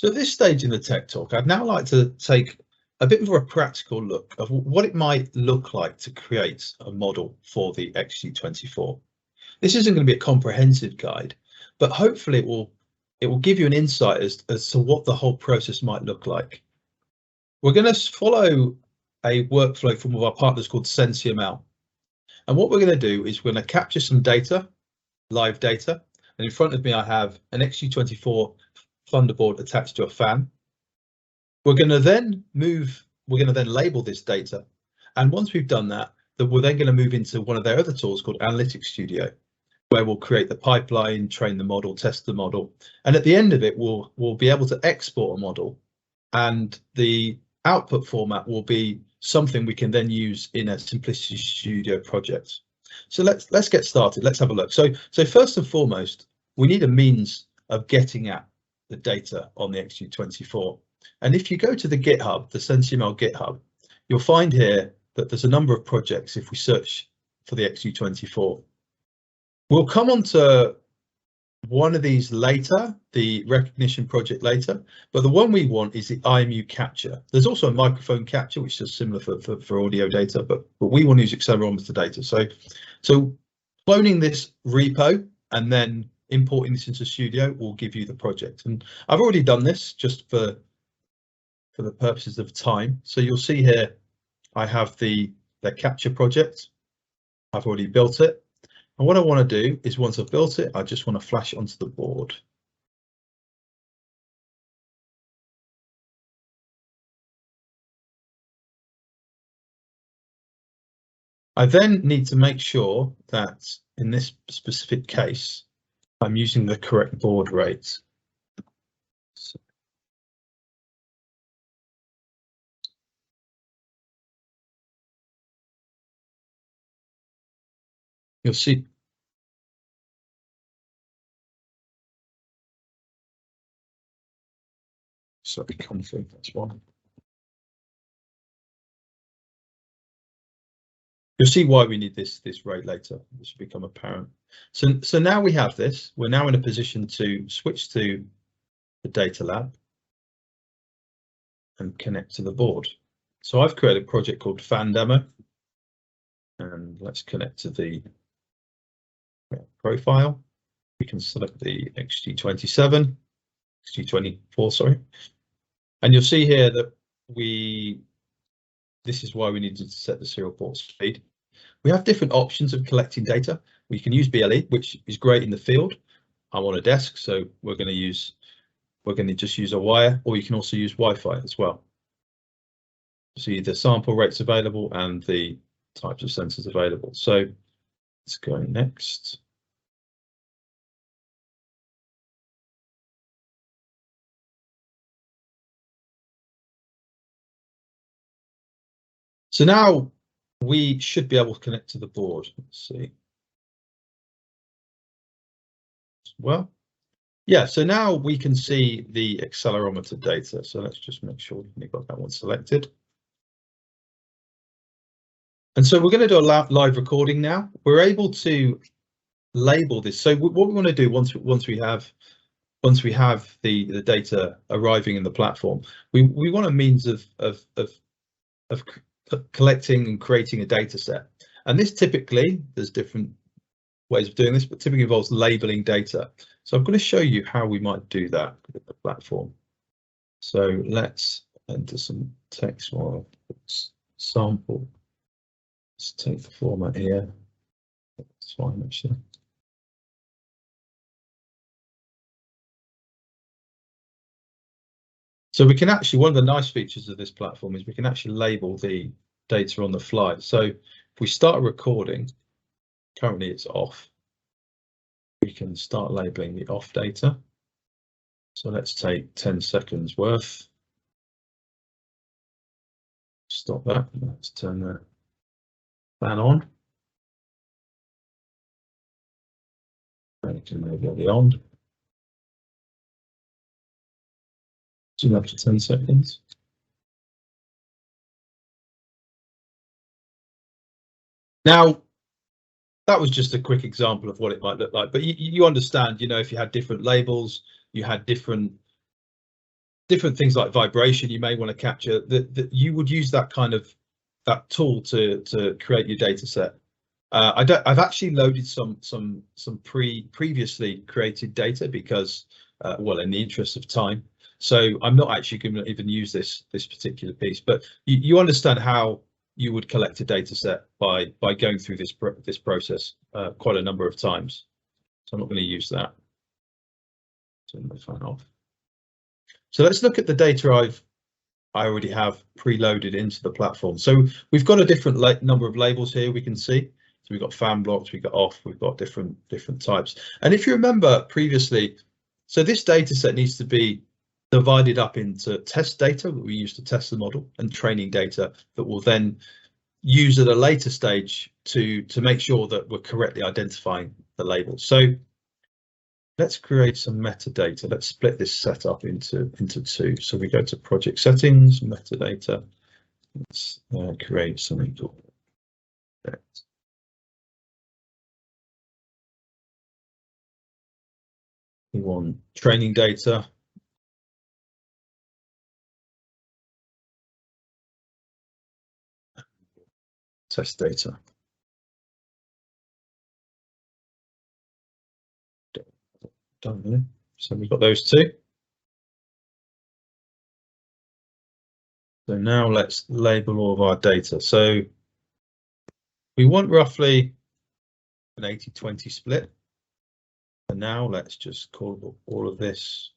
So at this stage in the tech talk, I'd now like to take a bit more of a practical look of what it might look like to create a model for the XG24. This isn't going to be a comprehensive guide, but hopefully it will give you an insight as to what the whole process might look like. We're going to follow a workflow from one of our partners called SensiML. And what we're going to do is we're going to capture some data, live data. And in front of me, I have an XG24 Thunderbolt attached to a fan. We're going to then label this data. And once we've done that, we're then going to move into one of their other tools called Analytics Studio, where we'll create the pipeline, train the model, test the model. And at the end of it, we'll be able to export a model, and the output format will be something we can then use in a Simplicity Studio project. So let's get started. Let's have a look. So first and foremost, we need a means of getting at the data on the XG24. And if you go to the GitHub, the SensiML GitHub, you'll find here that there's a number of projects if we search for the XG24. We'll come on to one of these later, the recognition project later, but the one we want is the IMU capture. There's also a microphone capture, which is similar for audio data, but we want to use accelerometer data. So cloning this repo and then importing this into Studio will give you the project. And I've already done this just for the purposes of time. So you'll see here, I have the capture project. I've already built it. And what I want to do is once I've built it, I just want to flash it onto the board. I then need to make sure that in this specific case, I'm using the correct board rate. So you'll see. Sorry, config, that's one. You'll see why we need this rate later. This will become apparent. So now we have this. We're now in a position to switch to the data lab and connect to the board. So I've created a project called Fan Demo, and let's connect to the profile. We can select the XG27, XG24, sorry. And you'll see here that this is why we needed to set the serial port speed. We have different options of collecting data. We can use BLE, which is great in the field. I'm on a desk, so we're going to just use a wire, or you can also use Wi-Fi as well. See the sample rates available and the types of sensors available. So let's go next. So now we should be able to connect to the board. Let's see. Well, yeah, so now we can see the accelerometer data. So let's just make sure we've got that one selected. And so we're going to do a live recording now. We're able to label this. So what we want to do once we have the data arriving in the platform, we want a means of collecting and creating a data set. And this typically, there's different ways of doing this, but typically involves labeling data. So I'm going to show you how we might do that with the platform. So let's enter some text or sample. Let's take the format here. That's fine, actually. So we can actually, one of the nice features of this platform is we can actually label the data on the fly. So if we start recording, currently it's off, we can start labeling the off data. So let's take 10 seconds worth. Stop that. Let's turn the fan on. And we can label the on. Zoom up to 10 seconds. Now, that was just a quick example of what it might look like, but you understand, you know, if you had different labels, you had different different things like vibration you may want to capture. That you would use that kind of tool to create your data set. I've actually loaded some previously created data because, well, in the interest of time. So I'm not actually going to even use this particular piece, but you understand how you would collect a data set by going through this process quite a number of times. So I'm not going to use that. Turn my phone off. So let's look at the data I already have preloaded into the platform. So we've got a different number of labels here we can see. So we've got fan blocks, we've got off, we've got different types. And if you remember previously, so this data set needs to be divided up into test data that we use to test the model and training data that we'll then use at a later stage to make sure that we're correctly identifying the labels. So let's create some metadata. Let's split this set up into two. So we go to project settings, metadata. Let's create something called that. We want training data. Test data. Done there. So we've got those two. So now let's label all of our data. So we want roughly an 80-20 split. And now let's just call all of this.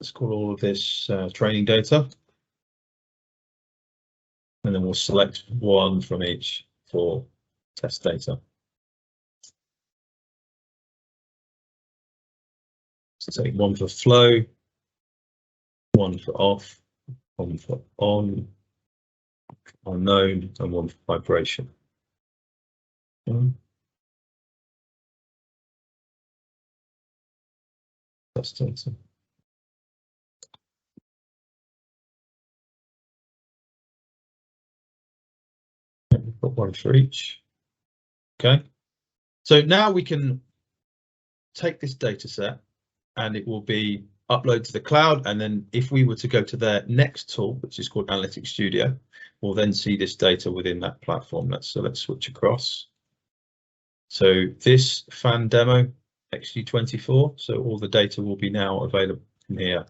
Let's call all of this training data. And then we'll select one from each for test data. So take one for flow, one for off, one for on, unknown, and one for vibration. Test data. Put one for each. Okay. So now we can take this data set and it will be uploaded to the cloud. And then if we were to go to their next tool, which is called Analytics Studio, we'll then see this data within that platform. Let's switch across. So this fan demo MG24, so all the data will be now available in here.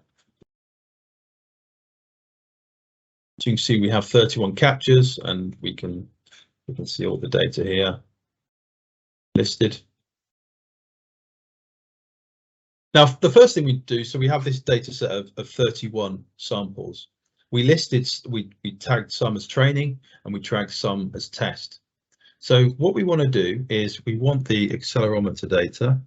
So you can see we have 31 captures and we can see all the data here listed. Now, the first thing we do, so we have this data set of 31 samples. We tagged some as training and we tagged some as test. So what we want to do is we want the accelerometer data.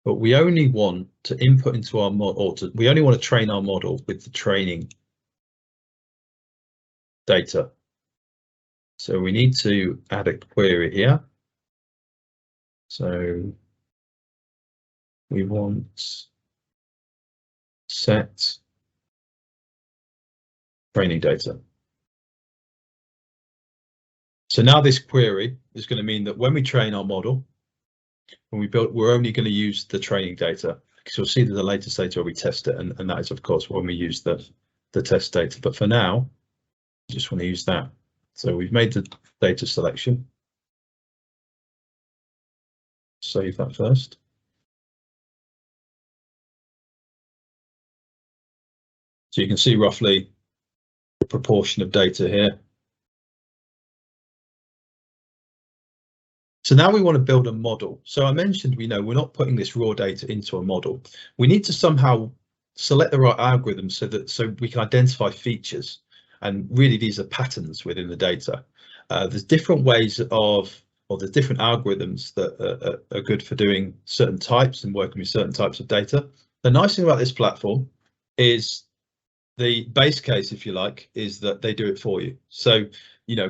But we only want to input into our model, we only want to train our model with the training data. So we need to add a query here. So we want set training data. So now this query is going to mean that when we train our model, we're only going to use the training data, because you'll see that the latest data where we test it, and that is of course when we use the test data. But for now, I just want to use that. So we've made the data selection. Save that first. So you can see roughly the proportion of data here. So now we want to build a model. So I mentioned, we're not putting this raw data into a model. We need to somehow select the right algorithm so we can identify features. And really, these are patterns within the data. There's different ways there's different algorithms that are good for doing certain types and working with certain types of data. The nice thing about this platform is the base case, if you like, is that they do it for you. So,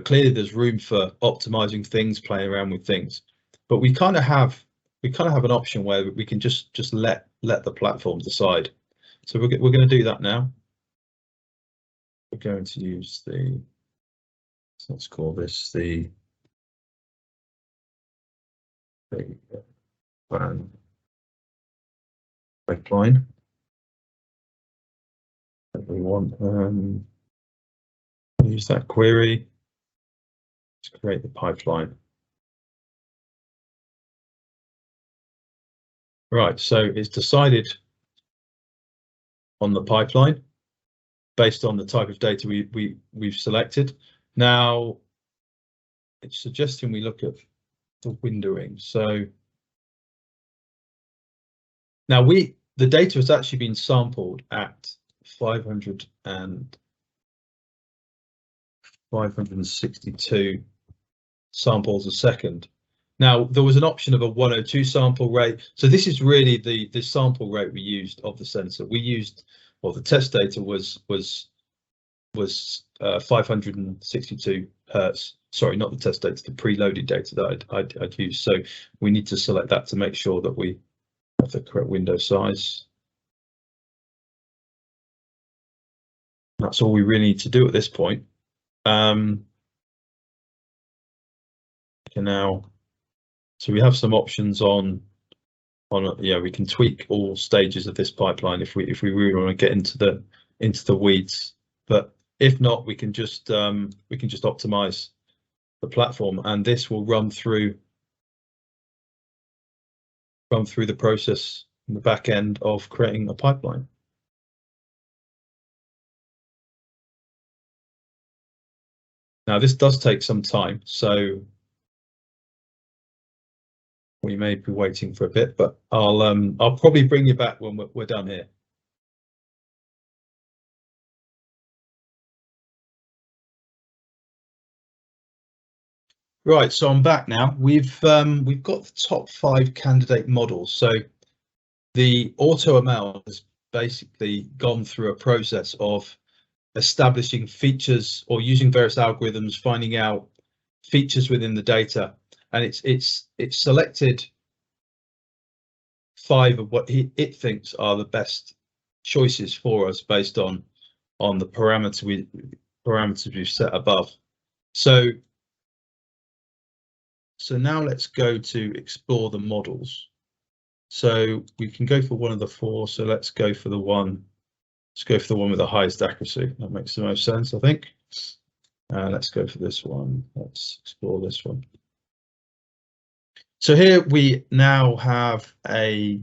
clearly there's room for optimizing things, playing around with things, but we kind of have an option where we can just let the platform decide. So we're going to do that now. We're going to use let's call this the the plan pipeline that we want. Use that query to create the pipeline. Right, so it's decided on the pipeline based on the type of data we've selected. Now it's suggesting we look at the windowing. So now the data has actually been sampled at 562 samples a second. Now there was an option of a 102 sample rate. So this is really the sample rate we used of the sensor. We used, well, the test data was 562 hertz. Sorry, not the test data, the preloaded data that I'd used. So we need to select that to make sure that we have the correct window size. That's all we really need to do at this point. Now, so we have some options on yeah, we can tweak all stages of this pipeline if we really want to get into the weeds. But if not, we can just optimize the platform, and this will run through the process in the back end of creating a pipeline. Now this does take some time, so we may be waiting for a bit, but I'll probably bring you back when we're done here. Right, so I'm back now. We've got the top 5 candidate models. So the AutoML has basically gone through a process of establishing features or using various algorithms, finding out features within the data, and it's selected 5 of what it thinks are the best choices for us based on the parameters we've set above. So now let's go to explore the models. So we can go for one of the 4. So let's go for the one. Let's go for the one with the highest accuracy. That makes the most sense, I think. Let's go for this one. Let's explore this one. So here we now have a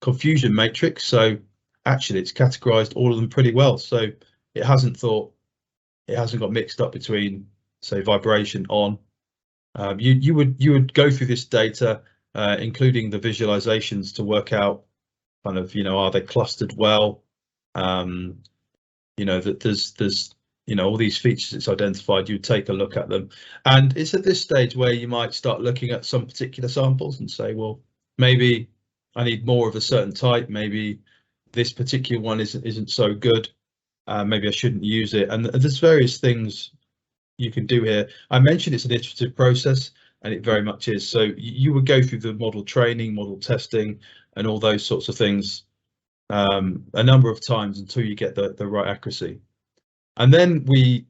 confusion matrix. So actually it's categorized all of them pretty well. So it hasn't got mixed up between, say, vibration on. You would go through this data, including the visualizations, to work out kind of, are they clustered well? That there's all these features it's identified. You take a look at them, and it's at this stage where you might start looking at some particular samples and say, well, maybe I need more of a certain type. Maybe this particular one isn't so good. Maybe I shouldn't use it. And there's various things you can do here. I mentioned it's an iterative process, and it very much is. So you would go through the model training, model testing, and all those sorts of things a number of times until you get the right accuracy. And then we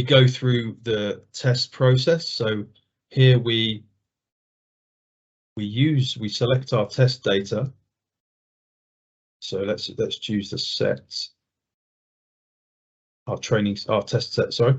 go through the test process. So here we select our test data. So let's choose the set, our test set, sorry.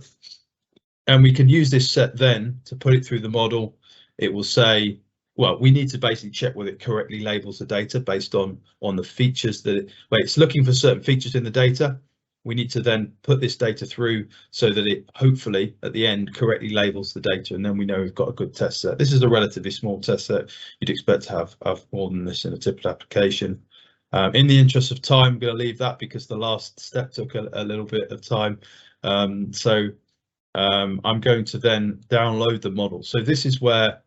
And we can use this set then to put it through the model. It will say, well, we need to basically check whether it correctly labels the data based on the features where it's looking for certain features in the data. We need to then put this data through so that it hopefully at the end correctly labels the data, and then we know we've got a good test set. This is a relatively small test set. You'd expect to have more than this in a typical application. In the interest of time, I'm going to leave that because the last step took a little bit of time. I'm going to then download the model. So this is where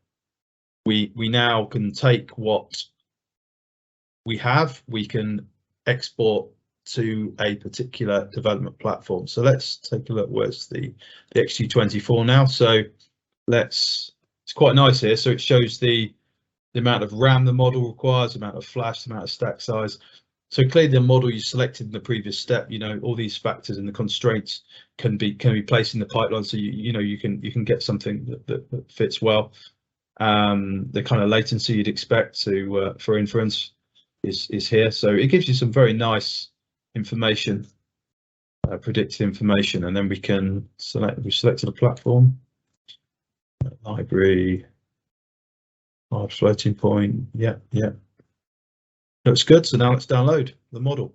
we now can take what we have, we can export to a particular development platform. So let's take a look. Where's the MG24 now? So it's quite nice here. So it shows the amount of RAM the model requires, the amount of flash, the amount of stack size. So clearly the model you selected in the previous step, all these factors and the constraints can be placed in the pipeline. So you can get something that fits well. The kind of latency you'd expect to for inference is here. So it gives you some very nice information, predicted information, and then we can select. We selected a platform, library, large floating point. Yeah. Looks good. So now let's download the model.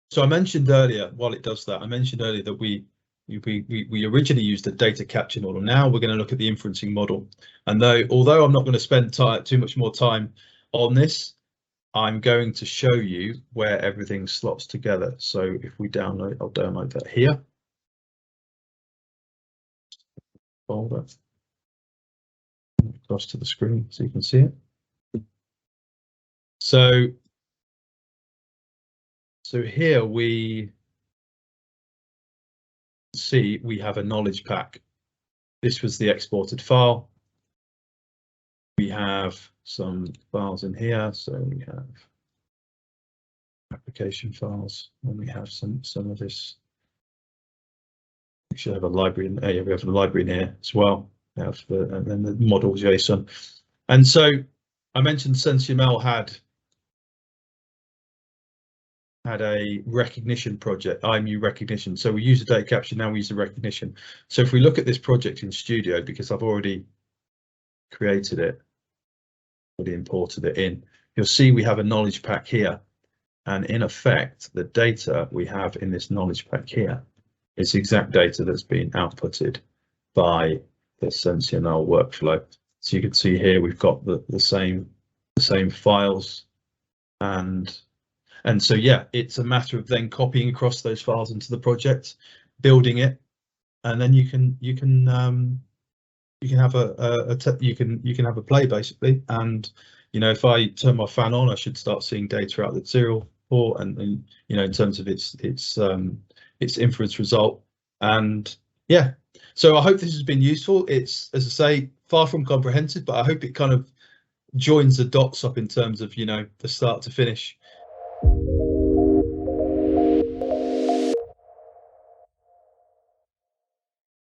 So I mentioned earlier, while it does that, I mentioned earlier that we originally used a data capture model. Now we're going to look at the inferencing model. And although I'm not going to spend too much more time on this, I'm going to show you where everything slots together. So if we download, I'll download that here. Folder. Across to the screen so you can see it. So here we see we have a knowledge pack. This was the exported file. We have some files in here, so we have application files, and we have some of this. We should have a library in there. Yeah, we have a library in here as well. We have and then the model JSON. And so I mentioned SenseML had a recognition project, IMU recognition. So we use a data capture, now we use the recognition. So if we look at this project in Studio, because I've already created it, already imported it in, you'll see we have a knowledge pack here. And in effect, the data we have in this knowledge pack here is the exact data that's been outputted by the SenseML workflow. So you can see here we've got the same files, and so yeah, it's a matter of then copying across those files into the project, building it, and then you can have a play basically. And you know, if I turn my fan on, I should start seeing data out the serial port, and you know, in terms of its inference result. And yeah, so I hope this has been useful. It's, as I say, far from comprehensive, but I hope it kind of joins the dots up in terms of, you know, the start to finish.